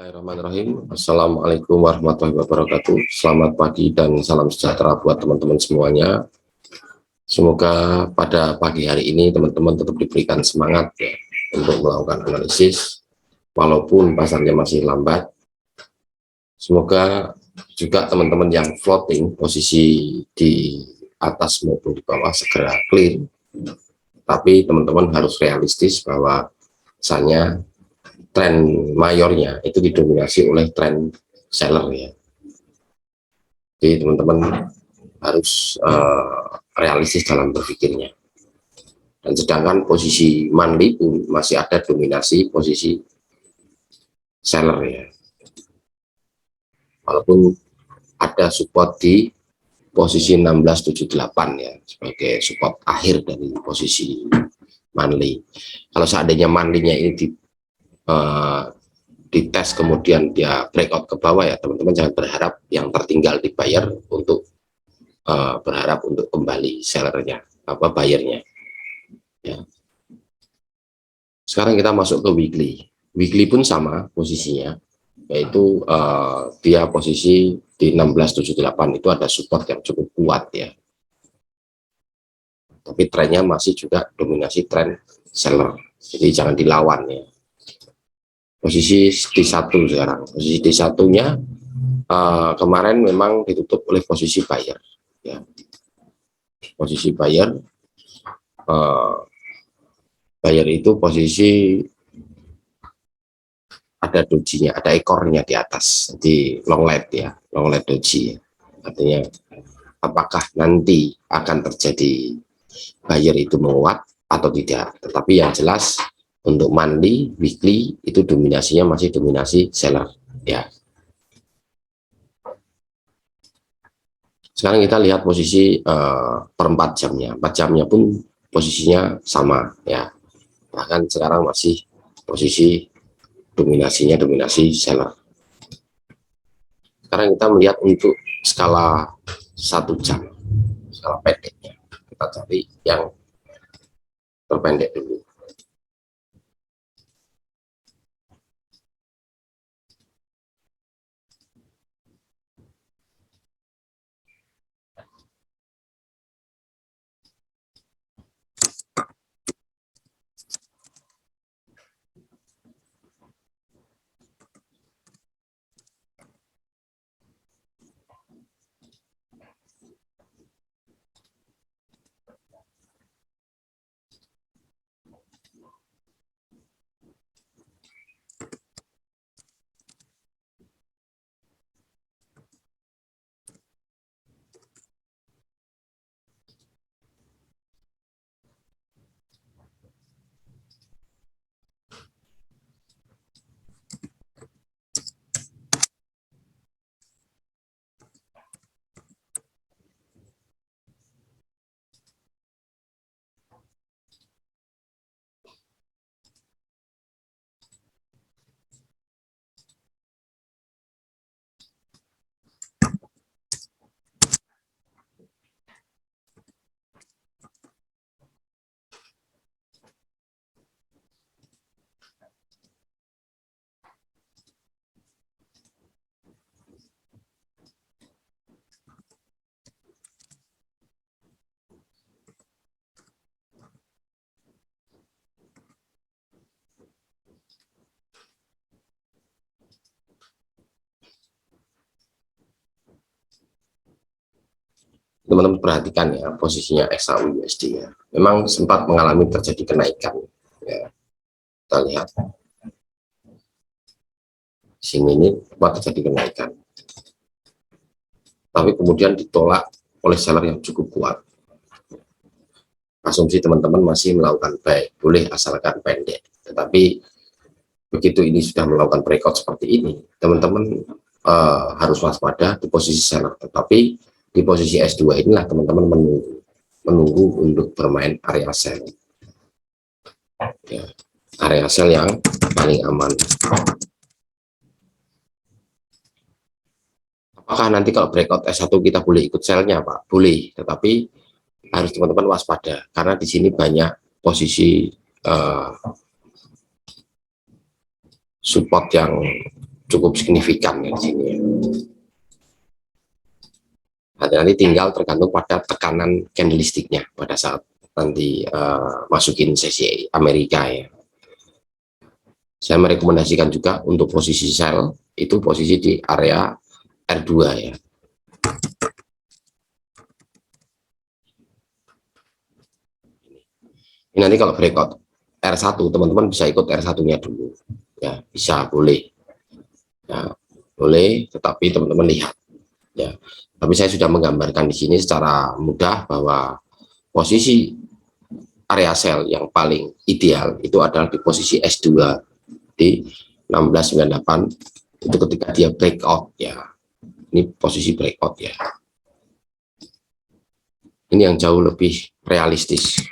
Bismillahirrahmanirrahim. Assalamualaikum warahmatullahi wabarakatuh. Selamat pagi dan salam sejahtera buat teman-teman semuanya. Semoga pada pagi hari ini teman-teman tetap diberikan semangat ya, untuk melakukan analisis walaupun pasarnya masih lambat. Semoga juga teman-teman yang floating posisi di atas maupun di bawah segera clear. Tapi teman-teman harus realistis bahwa misalnya tren mayornya itu didominasi oleh tren seller ya. Jadi teman-teman harus realistis dalam berpikirnya. Dan sedangkan posisi monthly pun masih ada dominasi posisi seller ya. Walaupun ada support di posisi 1678 ya sebagai support akhir dari posisi monthly. Kalau seandainya monthly-nya ini dites kemudian dia breakout ke bawah ya, teman-teman jangan berharap yang tertinggal dibayar untuk berharap untuk kembali sellernya bayarnya ya. Sekarang kita masuk ke weekly pun sama posisinya, yaitu dia posisi di 1678 itu ada support yang cukup kuat ya, tapi trennya masih juga dominasi tren seller, jadi jangan dilawan ya. Posisi D1 sekarang, posisi D1 nya kemarin memang ditutup oleh posisi buyer ya. Posisi buyer itu posisi ada dojinya, ada ekornya di atas, di long lead ya, long lead doji ya. Artinya apakah nanti akan terjadi buyer itu menguat atau tidak, tetapi yang jelas untuk monthly, weekly itu dominasinya masih dominasi seller ya. Sekarang kita lihat posisi per 4 jamnya. 4 jamnya pun posisinya sama ya, bahkan sekarang masih posisi dominasinya dominasi seller. Sekarang kita melihat untuk skala 1 jam, skala pendeknya. Kita cari yang terpendek dulu. Teman-teman perhatikan ya posisinya XAU-USD ya, memang sempat mengalami terjadi kenaikan ya. Kita lihat sini ini sempat terjadi kenaikan, tapi kemudian ditolak oleh seller yang cukup kuat. Asumsi teman-teman masih melakukan buy, boleh asalkan pendek, tetapi begitu ini sudah melakukan breakout seperti ini, teman-teman harus waspada di posisi seller. Tetapi di posisi S2 inilah teman-teman menunggu untuk bermain area sell ya, area sell yang paling aman. Apakah nanti kalau breakout S1 kita boleh ikut sellnya Pak? Boleh, tetapi harus teman-teman waspada karena di sini banyak posisi support yang cukup signifikan ya di sini ya. Nanti tinggal tergantung pada tekanan candlesticknya pada saat nanti masukin sesi Amerika ya. Saya merekomendasikan juga untuk posisi sell itu posisi di area R2 ya. Ini nanti kalau breakout R1 teman-teman bisa ikut R1-nya dulu ya, bisa boleh ya, boleh, tetapi teman-teman lihat ya. Tapi saya sudah menggambarkan di sini secara mudah bahwa posisi area sell yang paling ideal itu adalah di posisi S2 di 1698 itu ketika dia breakout ya. Ini posisi breakout ya. Ini yang jauh lebih realistis.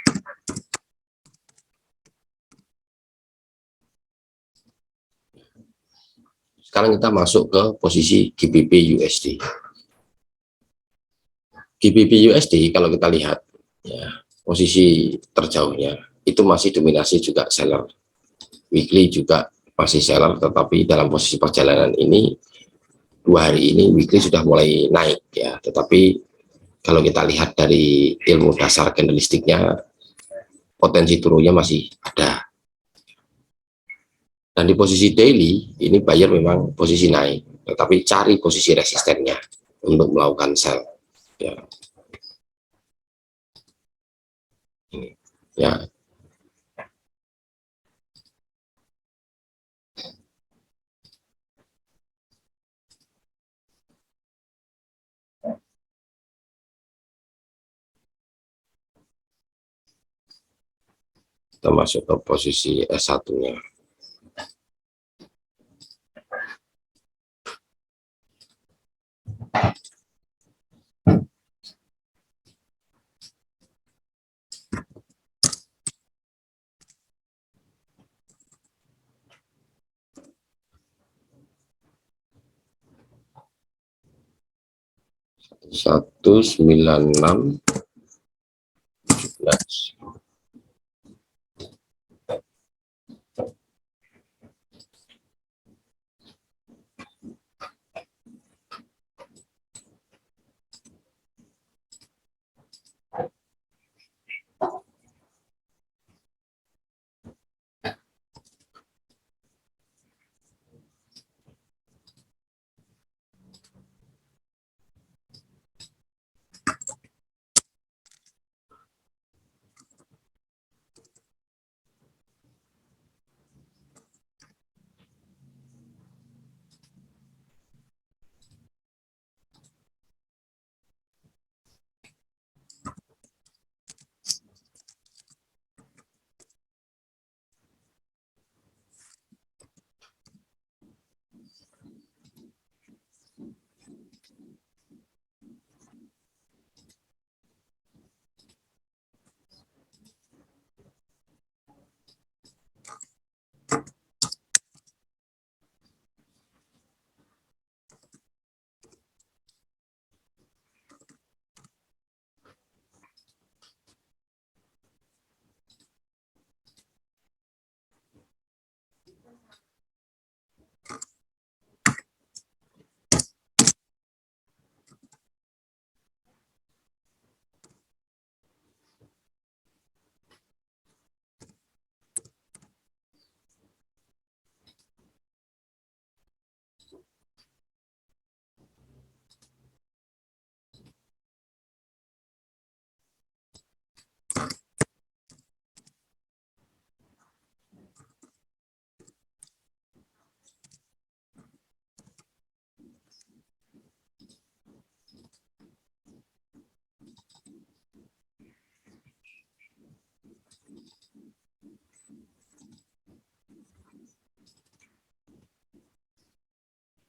Sekarang kita masuk ke posisi GBP USD. GBP USD kalau kita lihat ya, posisi terjauhnya itu masih dominasi juga seller. Weekly juga masih seller, tetapi dalam posisi perjalanan ini 2 hari ini weekly sudah mulai naik ya. Tetapi kalau kita lihat dari ilmu dasar candlesticknya, potensi turunnya masih ada. Dan di posisi daily ini buyer memang posisi naik, tetapi cari posisi resistennya untuk melakukan sell ya. Ini ya. Kita masuk ke posisi S1-nya. Satu 9617.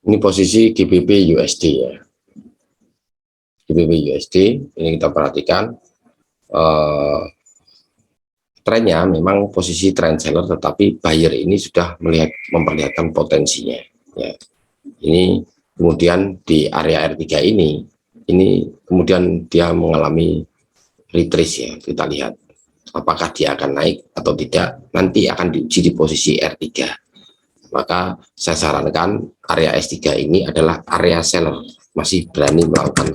Ini posisi GBP USD ya. GBP USD ini kita perhatikan trennya memang posisi trend seller, tetapi buyer ini sudah memperlihatkan potensinya ya. Ini kemudian di area R3 ini kemudian dia mengalami retrace ya. Kita lihat apakah dia akan naik atau tidak, nanti akan diuji di posisi R3 maka saya sarankan area S3 ini adalah area seller, masih berani melakukan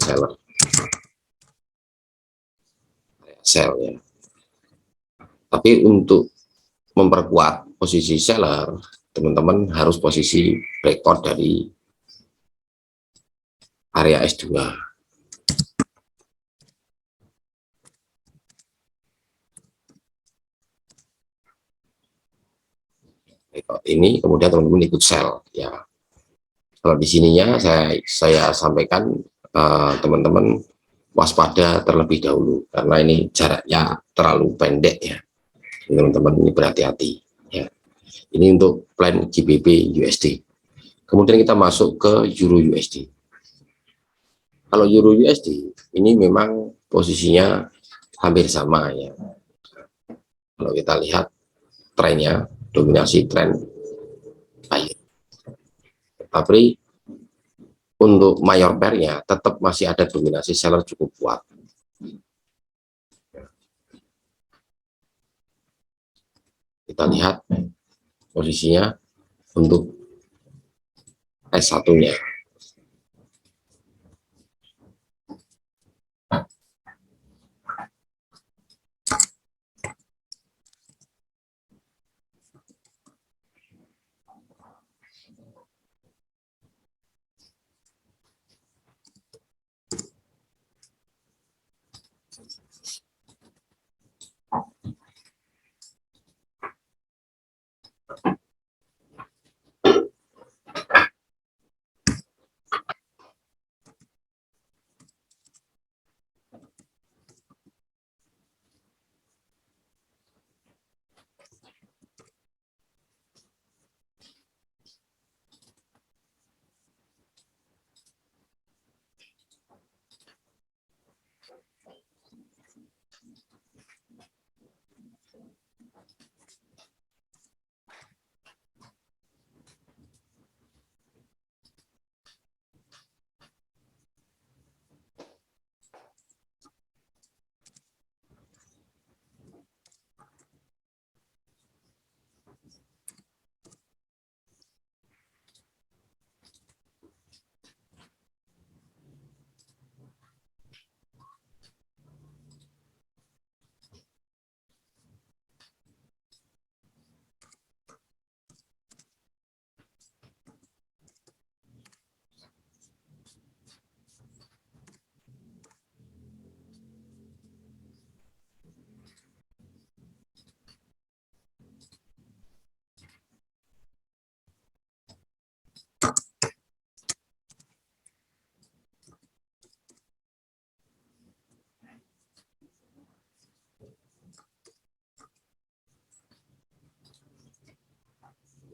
sell ya. Tapi untuk memperkuat posisi seller, teman-teman harus posisi breakout dari area S2. Breakout ini kemudian teman-teman ikut sell ya. Kalau di sininya saya sampaikan teman-teman waspada terlebih dahulu karena ini jaraknya terlalu pendek ya. Teman-teman ini berhati-hati ya. Ini untuk plan GBP USD. Kemudian kita masuk ke Euro USD. Kalau Euro USD ini memang posisinya hampir sama ya. Kalau kita lihat trennya, dominasi tren baik. Tapi untuk mayor pairnya tetap masih ada dominasi seller cukup kuat. Kita lihat posisinya untuk S1-nya.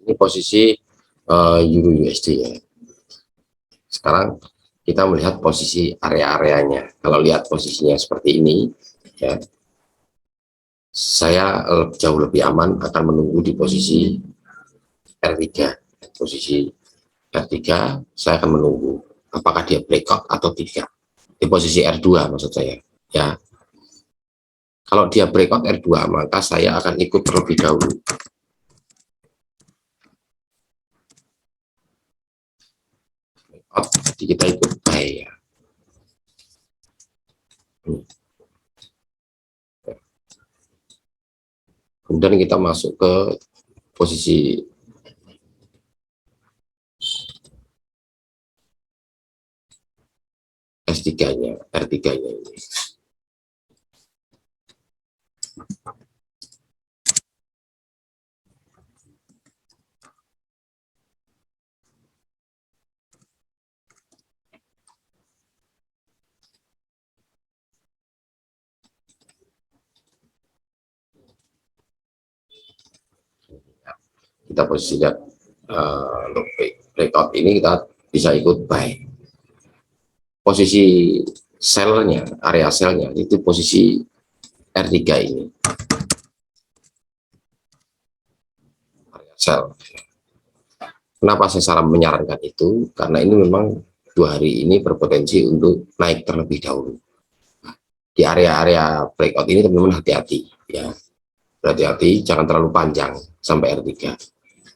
Ini posisi Euro USD ya. Sekarang kita melihat posisi area-areanya. Kalau lihat posisinya seperti ini, ya, saya jauh lebih aman akan menunggu di posisi R3. Posisi R3, saya akan menunggu apakah dia breakout atau tidak. Di posisi R2 maksud saya. Ya, kalau dia breakout R2, maka saya akan ikut terlebih dahulu. Jadi kita ikut buy ya. Kemudian kita masuk ke posisi S3-nya, R3-nya ini. Kita posisi lihat breakout ini kita bisa ikut buy. Posisi sellnya, area sellnya itu posisi R3 ini. Area sell. Kenapa saya menyarankan itu? Karena ini memang 2 hari ini berpotensi untuk naik terlebih dahulu. Di area-area breakout ini teman-teman hati-hati ya. Berhati-hati, jangan terlalu panjang sampai R3.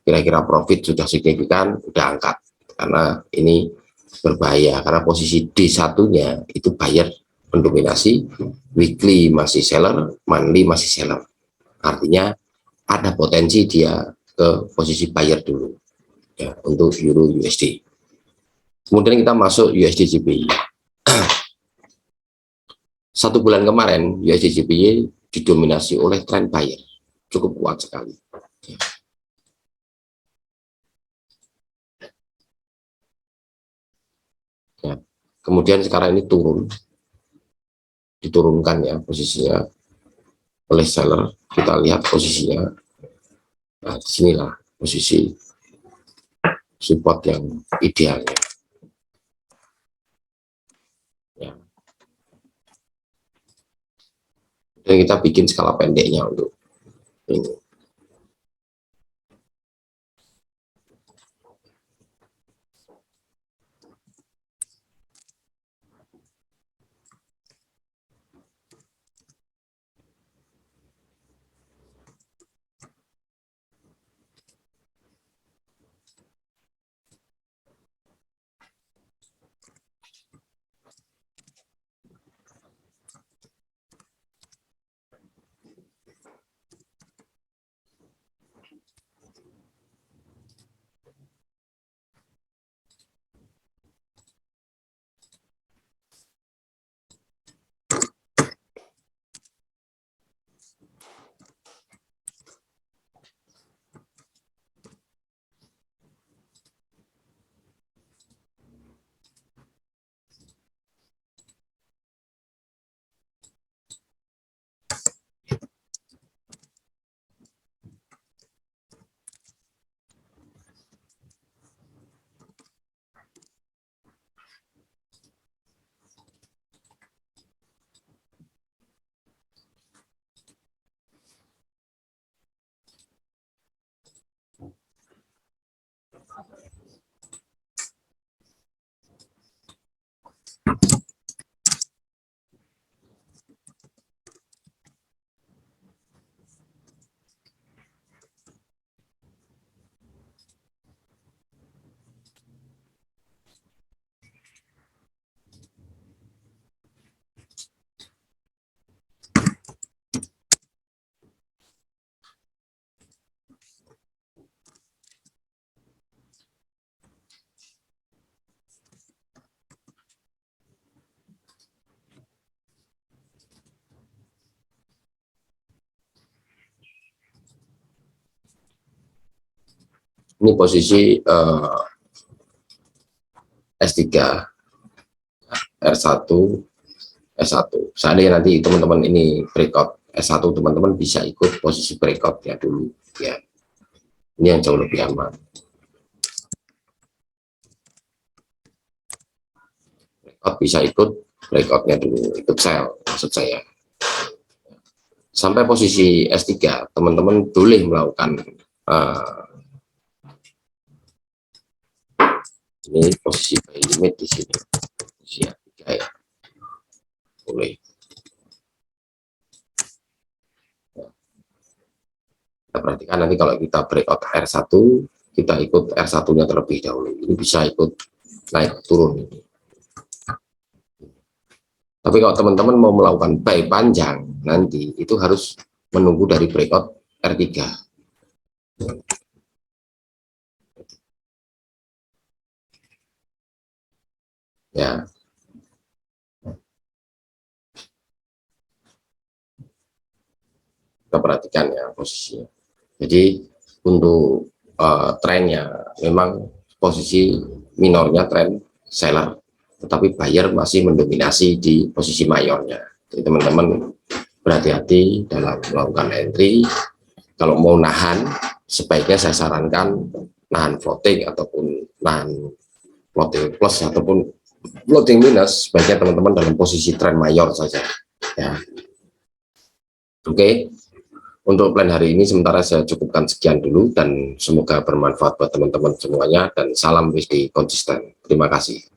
kira-kira profit sudah signifikan, udah angkat, karena ini berbahaya karena posisi D1-nya itu buyer mendominasi, weekly masih seller, monthly masih seller, artinya ada potensi dia ke posisi buyer dulu ya untuk euro USD. Kemudian kita masuk USD JPY. Satu bulan kemarin USD JPY didominasi oleh tren buyer, cukup kuat sekali. Ya. Kemudian sekarang ini diturunkan ya posisinya oleh seller. Kita lihat posisinya, nah disinilah posisi support yang idealnya. Ya. Dan kita bikin skala pendeknya untuk ini. Ini posisi S3, R1, S1. Seandainya nanti teman-teman ini breakout S1, teman-teman bisa ikut posisi breakout ya dulu ya. Ini yang jauh lebih aman. Breakout bisa ikut breakoutnya dulu, ikut sell maksud saya. Sampai posisi S3, teman-teman boleh melakukan ini posisi buy limit di sini, posisi S3 ya, boleh. Kita perhatikan nanti kalau kita breakout R1, kita ikut R1-nya terlebih dahulu. Ini bisa ikut naik turun ini. Tapi kalau teman-teman mau melakukan buy panjang nanti itu harus menunggu dari breakout R3. Ya. Kita perhatikan ya posisinya. Jadi untuk trennya memang posisi minornya tren seller, tetapi buyer masih mendominasi di posisi mayornya. Jadi teman-teman berhati-hati dalam melakukan entry. Kalau mau nahan, sebaiknya saya sarankan nahan floating ataupun nahan floating plus ataupun floating minus, sebaiknya teman-teman dalam posisi tren mayor saja ya. Oke. Untuk plan hari ini sementara saya cukupkan sekian dulu dan semoga bermanfaat buat teman-teman semuanya dan salam WSD konsisten. Terima kasih.